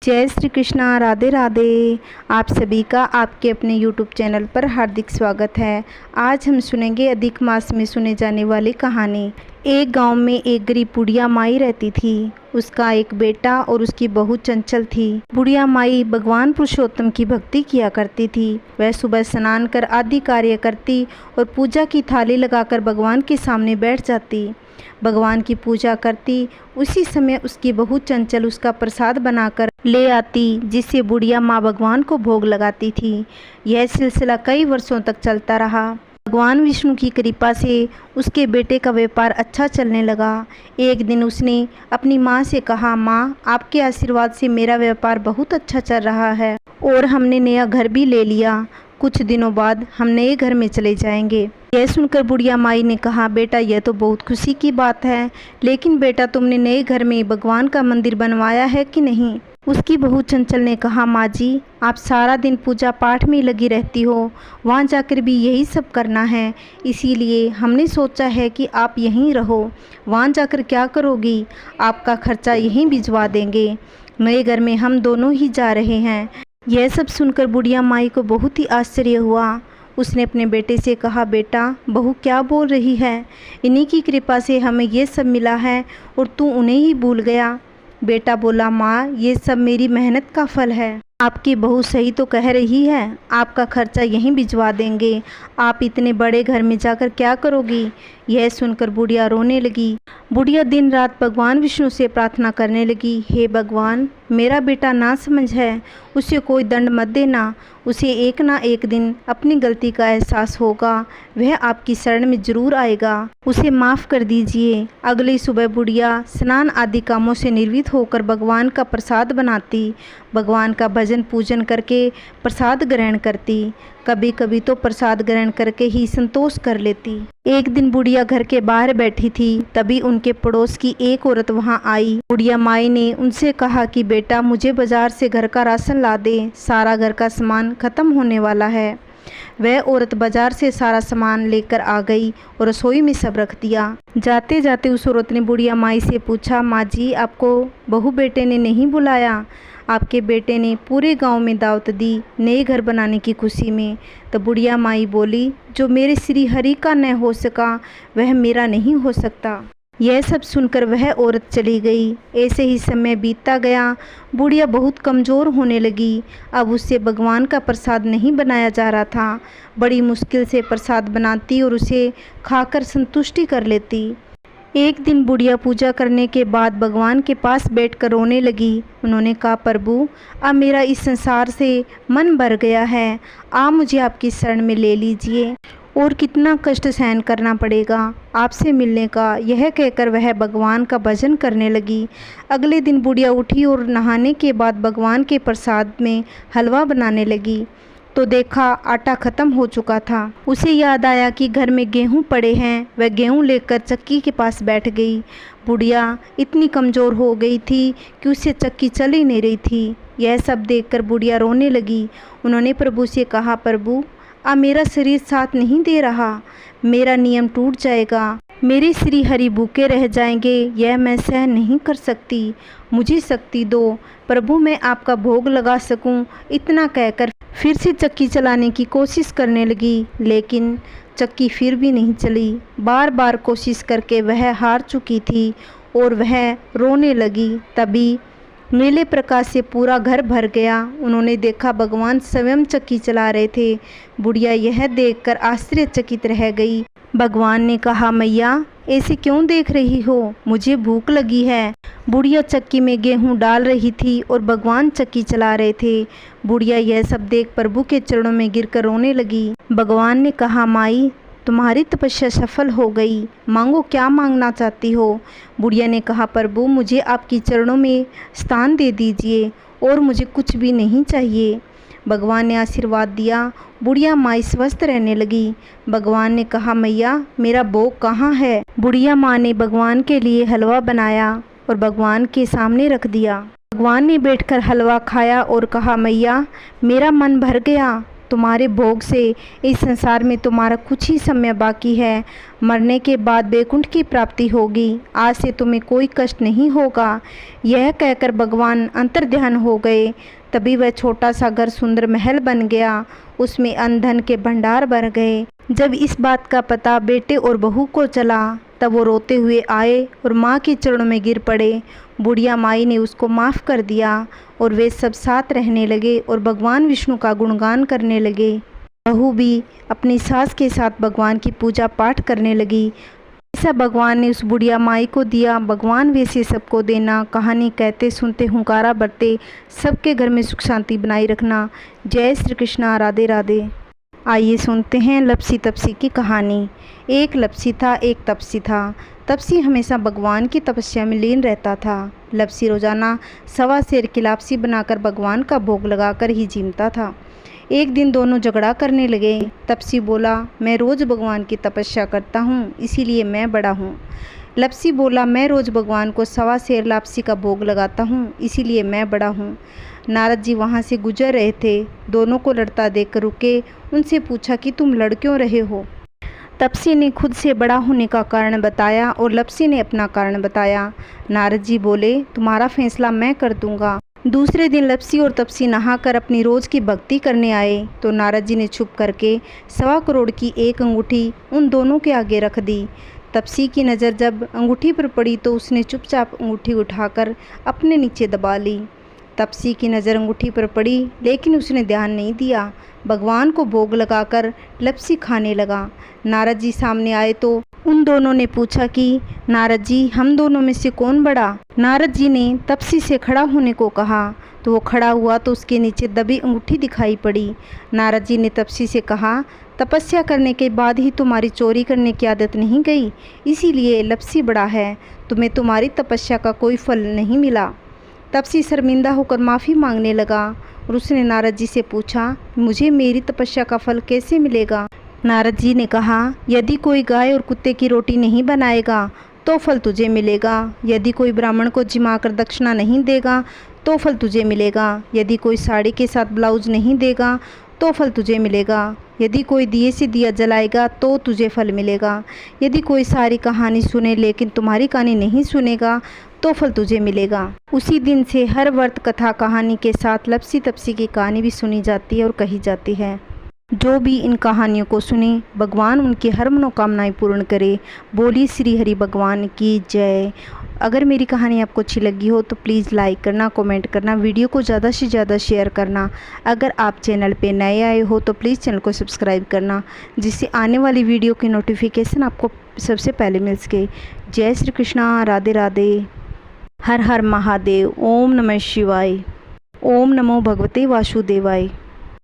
जय श्री कृष्णा, राधे राधे। आप सभी का आपके अपने YouTube चैनल पर हार्दिक स्वागत है। आज हम सुनेंगे अधिक मास में सुने जाने वाली कहानी। एक गांव में एक गरीब बुढ़िया माई रहती थी। उसका एक बेटा और उसकी बहू चंचल थी। बुढ़िया माई भगवान पुरुषोत्तम की भक्ति किया करती थी। वह सुबह स्नान कर आदि कार्य करती और पूजा की थाली लगाकर भगवान के सामने बैठ जाती। भगवान की पूजा करती। उसी समय उसकी बहू चंचल उसका प्रसाद बनाकर ले आती, जिससे बुढ़िया माँ भगवान को भोग लगाती थी। यह सिलसिला कई वर्षों तक चलता रहा। भगवान विष्णु की कृपा से उसके बेटे का व्यापार अच्छा चलने लगा। एक दिन उसने अपनी माँ से कहा, माँ, आपके आशीर्वाद से मेरा व्यापार बहुत अच्छा चल रहा है और हमने नया घर भी ले लिया। कुछ दिनों बाद हम नए घर में चले जाएंगे। यह सुनकर बुढ़िया माई ने कहा, बेटा, यह तो बहुत खुशी की बात है, लेकिन बेटा, तुमने नए घर में भगवान का मंदिर बनवाया है कि नहीं? उसकी बहू चंचल ने कहा, माँ जी, आप सारा दिन पूजा पाठ में लगी रहती हो, वहाँ जाकर भी यही सब करना है, इसीलिए हमने सोचा है कि आप यहीं रहो। वहाँ जाकर क्या करोगी? आपका खर्चा यहीं भिजवा देंगे। नए घर में हम दोनों ही जा रहे हैं। यह सब सुनकर बुढ़िया माई को बहुत ही आश्चर्य हुआ। उसने अपने बेटे से कहा, बेटा, बहू क्या बोल रही है? इन्हीं की कृपा से हमें ये सब मिला है और तू उन्हें ही भूल गया। बेटा बोला, माँ, ये सब मेरी मेहनत का फल है। आपकी बहू सही तो कह रही है, आपका खर्चा यहीं भिजवा देंगे। आप इतने बड़े घर में जाकर क्या करोगी? यह सुनकर बुढ़िया रोने लगी। बुढ़िया दिन रात भगवान विष्णु से प्रार्थना करने लगी, हे भगवान, मेरा बेटा ना समझ है, उसे कोई दंड मत देना। उसे एक ना एक दिन अपनी गलती का एहसास होगा। वह आपकी शरण में जरूर आएगा। उसे माफ़ कर दीजिए। अगली सुबह बुढ़िया स्नान आदि कामों से निर्वित होकर भगवान का प्रसाद बनाती। भगवान का भजन पूजन करके प्रसाद ग्रहण करती। कभी कभी तो प्रसाद ग्रहण करके ही संतोष कर लेती। एक दिन बुढ़िया घर के बाहर बैठी थी, तभी उनके पड़ोस की एक औरत वहां आई। बुढ़िया माई ने उनसे कहा कि बेटा, मुझे बाजार से घर का राशन ला दे, सारा घर का सामान खत्म होने वाला है। वह औरत बाजार से सारा सामान लेकर आ गई और रसोई में सब रख दिया। जाते जाते उस औरत ने बुढ़िया माई से पूछा, माँ जी, आपको बहू बेटे ने नहीं बुलाया? आपके बेटे ने पूरे गांव में दावत दी नए घर बनाने की खुशी में। तो बुढ़िया माई बोली, जो मेरे श्री हरि का न हो सका वह मेरा नहीं हो सकता। यह सब सुनकर वह औरत चली गई। ऐसे ही समय बीतता गया। बुढ़िया बहुत कमज़ोर होने लगी। अब उससे भगवान का प्रसाद नहीं बनाया जा रहा था। बड़ी मुश्किल से प्रसाद बनाती और उसे खाकर संतुष्टि कर लेती। एक दिन बुढ़िया पूजा करने के बाद भगवान के पास बैठकर रोने लगी। उन्होंने कहा, प्रभु, अब मेरा इस संसार से मन भर गया है। आप मुझे आपकी शरण में ले लीजिए। और कितना कष्ट सहन करना पड़ेगा आपसे मिलने का। यह कहकर वह भगवान का भजन करने लगी। अगले दिन बुढ़िया उठी और नहाने के बाद भगवान के प्रसाद में हलवा बनाने लगी तो देखा आटा ख़त्म हो चुका था। उसे याद आया कि घर में गेहूं पड़े हैं। वह गेहूं लेकर चक्की के पास बैठ गई। बुढ़िया इतनी कमज़ोर हो गई थी कि उससे चक्की चल ही नहीं रही थी। यह सब देखकर बुढ़िया रोने लगी। उन्होंने प्रभु से कहा, प्रभु, अब मेरा शरीर साथ नहीं दे रहा, मेरा नियम टूट जाएगा, मेरे श्री हरि भूखे रह जाएंगे, यह मैं सहन नहीं कर सकती, मुझे शक्ति दो प्रभु, मैं आपका भोग लगा सकूं। इतना कहकर फिर से चक्की चलाने की कोशिश करने लगी, लेकिन चक्की फिर भी नहीं चली। बार बार कोशिश करके वह हार चुकी थी और वह रोने लगी। तभी नीले प्रकाश से पूरा घर भर गया। उन्होंने देखा भगवान स्वयं चक्की चला रहे थे। बुढ़िया यह देखकर आश्चर्यचकित रह गई। भगवान ने कहा, मैया, ऐसे क्यों देख रही हो? मुझे भूख लगी है। बुढ़िया चक्की में गेहूं डाल रही थी और भगवान चक्की चला रहे थे। बुढ़िया यह सब देख प्रभु के चरणों में गिरकर रोने लगी। भगवान ने कहा, माई, तुम्हारी तपस्या सफल हो गई, मांगो, क्या मांगना चाहती हो? बुढ़िया ने कहा, प्रभु, मुझे आपकी चरणों में स्थान दे दीजिए और मुझे कुछ भी नहीं चाहिए। भगवान ने आशीर्वाद दिया। बुढ़िया माई स्वस्थ रहने लगी। भगवान ने कहा, मैया, मेरा भोग कहाँ है? बुढ़िया माँ ने भगवान के लिए हलवा बनाया और भगवान के सामने रख दिया। भगवान ने बैठकर हलवा खाया और कहा, मैया, मेरा मन भर गया, तुम्हारे भोग से इस संसार में तुम्हारा कुछ ही समय बाकी है। मरने के बाद वैकुंठ की प्राप्ति होगी। आज से तुम्हें कोई कष्ट नहीं होगा। यह कहकर भगवान अंतर्ध्यान हो गए। तभी वह छोटा सा घर सुंदर महल बन गया। उसमें अन्न धन के भंडार भर गए। जब इस बात का पता बेटे और बहू को चला तब वो रोते हुए आए और माँ के चरणों में गिर पड़े। बुढ़िया माई ने उसको माफ़ कर दिया और वे सब साथ रहने लगे और भगवान विष्णु का गुणगान करने लगे। बहू भी अपनी सास के साथ भगवान की पूजा पाठ करने लगी। ऐसा भगवान ने उस बुढ़िया माई को दिया। भगवान वैसे सबको देना। कहानी कहते सुनते हुंकारा भरते सबके घर में सुख शांति बनाई रखना। जय श्री कृष्णा। राधे राधे। आइए सुनते हैं लपसी तपसी की कहानी। एक लपसी था, एक तपसी था। तपसी हमेशा भगवान की तपस्या में लीन रहता था। लपसी रोजाना 1.25 सेर की लापसी बनाकर भगवान का भोग लगाकर ही जीमता था। एक दिन दोनों झगड़ा करने लगे। तपसी बोला, मैं रोज़ भगवान की तपस्या करता हूँ, इसीलिए मैं बड़ा हूँ। लपसी बोला, मैं रोज़ भगवान को 1.25 सेर लापसी का भोग लगाता हूँ, इसीलिए मैं बड़ा हूँ। नारद जी वहाँ से गुजर रहे थे। दोनों को लड़ता देखकर रुके। उनसे पूछा कि तुम लड़ क्यों रहे हो। तपसी ने खुद से बड़ा होने का कारण बताया और लपसी ने अपना कारण बताया। नारद जी बोले, तुम्हारा फैसला मैं कर दूंगा। दूसरे दिन लपसी और तपसी नहाकर अपनी रोज़ की भक्ति करने आए तो नारद जी ने छुप करके 1.25 करोड़ की एक अंगूठी उन दोनों के आगे रख दी। तपसी की नज़र जब अंगूठी पर पड़ी तो उसने चुपचाप अंगूठी उठाकर अपने नीचे दबा ली। तपसी की नज़र अंगूठी पर पड़ी लेकिन उसने ध्यान नहीं दिया। भगवान को भोग लगाकर लपसी खाने लगा। नारद जी सामने आए तो उन दोनों ने पूछा कि नारद जी, हम दोनों में से कौन बड़ा। नारद जी ने तपसी से खड़ा होने को कहा तो वो खड़ा हुआ तो उसके नीचे दबी अंगूठी दिखाई पड़ी। नारद जी ने तपसी से कहा, तपस्या करने के बाद ही तुम्हारी चोरी करने की आदत नहीं गई, इसीलिए लपसी बड़ा है। तुम्हें तुम्हारी तपस्या का कोई फल नहीं मिला। तपसी शर्मिंदा होकर माफ़ी मांगने लगा और उसने नारद जी से पूछा, मुझे मेरी तपस्या का फल कैसे मिलेगा। नारद जी ने कहा, यदि कोई गाय और कुत्ते की रोटी नहीं बनाएगा तो फल तुझे मिलेगा। यदि कोई ब्राह्मण को जिमाकर दक्षिणा नहीं देगा तो फल तुझे मिलेगा। यदि कोई साड़ी के साथ ब्लाउज नहीं देगा तो फल तुझे मिलेगा। यदि कोई दिए से दिया जलाएगा तो तुझे फल मिलेगा। यदि कोई सारी कहानी सुने लेकिन तुम्हारी कहानी नहीं सुनेगा तो फल तुझे मिलेगा। उसी दिन से हर व्रत कथा कहानी के साथ लपसी तपसी की कहानी भी सुनी जाती है और कही जाती है। जो भी इन कहानियों को सुने भगवान उनकी हर मनोकामनाएं पूर्ण करे। बोली श्री हरि भगवान की जय। अगर मेरी कहानी आपको अच्छी लगी हो तो प्लीज़ लाइक करना, कमेंट करना, वीडियो को ज़्यादा से ज़्यादा शेयर करना। अगर आप चैनल पे नए आए हो तो प्लीज़ चैनल को सब्सक्राइब करना, जिससे आने वाली वीडियो की नोटिफिकेशन आपको सबसे पहले मिल सके। जय श्री कृष्णा। राधे राधे। हर हर महादेव। ओम नमः शिवाय। ओम नमो भगवते वासुदेवाय।